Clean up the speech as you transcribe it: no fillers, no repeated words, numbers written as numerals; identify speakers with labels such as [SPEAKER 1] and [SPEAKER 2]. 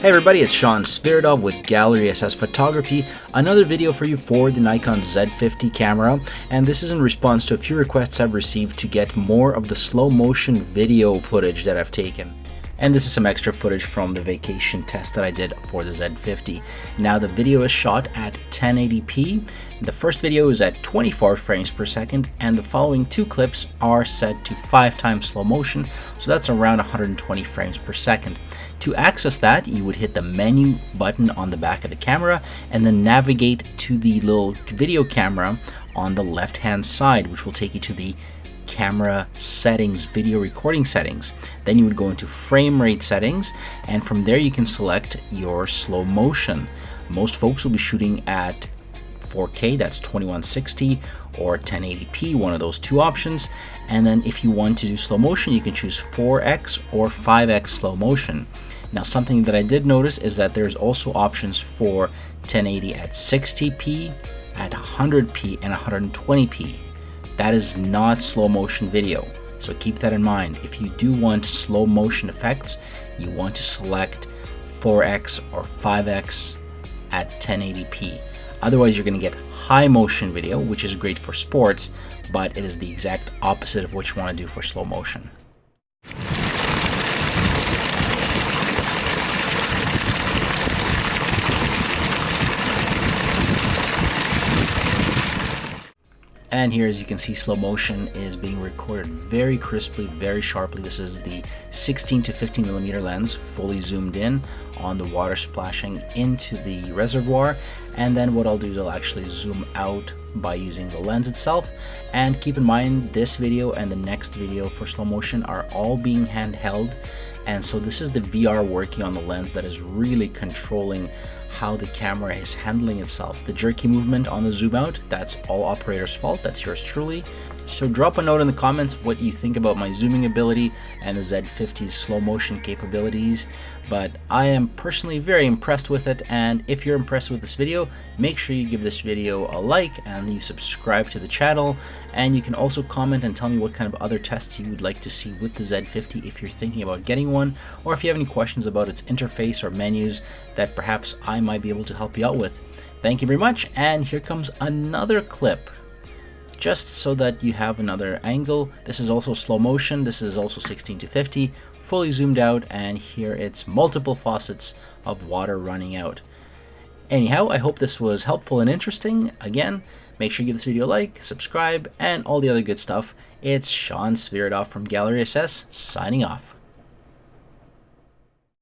[SPEAKER 1] Hey everybody, it's Sean Spiridov with Gallery SS Photography, another video for you for the Nikon Z50 camera, and this is in response to a few requests I've received to get more of the slow motion video footage that I've taken. And this is some extra footage from the vacation test that I did for the Z50. Now the video is shot at 1080p. The first video is at 24 frames per second, and the following two clips are set to 5x slow motion, so that's around 120 frames per second. To access that, you would hit the menu button on the back of the camera and then navigate to the little video camera on the left hand side, which will take you to the camera settings, video recording settings. Then you would go into frame rate settings, and from there you can select your slow motion. Most folks will be shooting at 4K, that's 2160, or 1080p, one of those two options. And then if you want to do slow motion, you can choose 4x or 5x slow motion. Now something that I did notice is that there's also options for 1080 at 60p, at 100p, and 120p. That is not slow motion video, so keep that in mind. If you do want slow motion effects, you want to select 4x or 5x at 1080p. Otherwise, you're going to get high motion video, which is great for sports, but it is the exact opposite of what you want to do for slow motion. And here, as you can see, slow motion is being recorded very crisply, very sharply. This is the 16 to 15 millimeter lens, fully zoomed in on the water splashing into the reservoir. And then what I'll do is I'll actually zoom out by using the lens itself. And keep in mind, this video and the next video for slow motion are all being handheld. And so this is the VR working on the lens that is really controlling how the camera is handling itself. The jerky movement on the zoom out, that's all operator's fault, that's yours truly. So drop a note in the comments what you think about my zooming ability and the Z50's slow motion capabilities, but I am personally very impressed with it. And if you're impressed with this video, make sure you give this video a like and you subscribe to the channel. And you can also comment and tell me what kind of other tests you would like to see with the Z50 if you're thinking about getting one, or if you have any questions about its interface or menus that perhaps I might be able to help you out with. Thank you very much, and here comes another clip, just so that you have another angle. This is also slow motion, this is also 16 to 50, fully zoomed out, and here it's multiple faucets of water running out. Anyhow, I hope this was helpful and interesting. Again, make sure you give this video a like, subscribe, and all the other good stuff. It's Sean Spiridov from Gallery SS, signing off.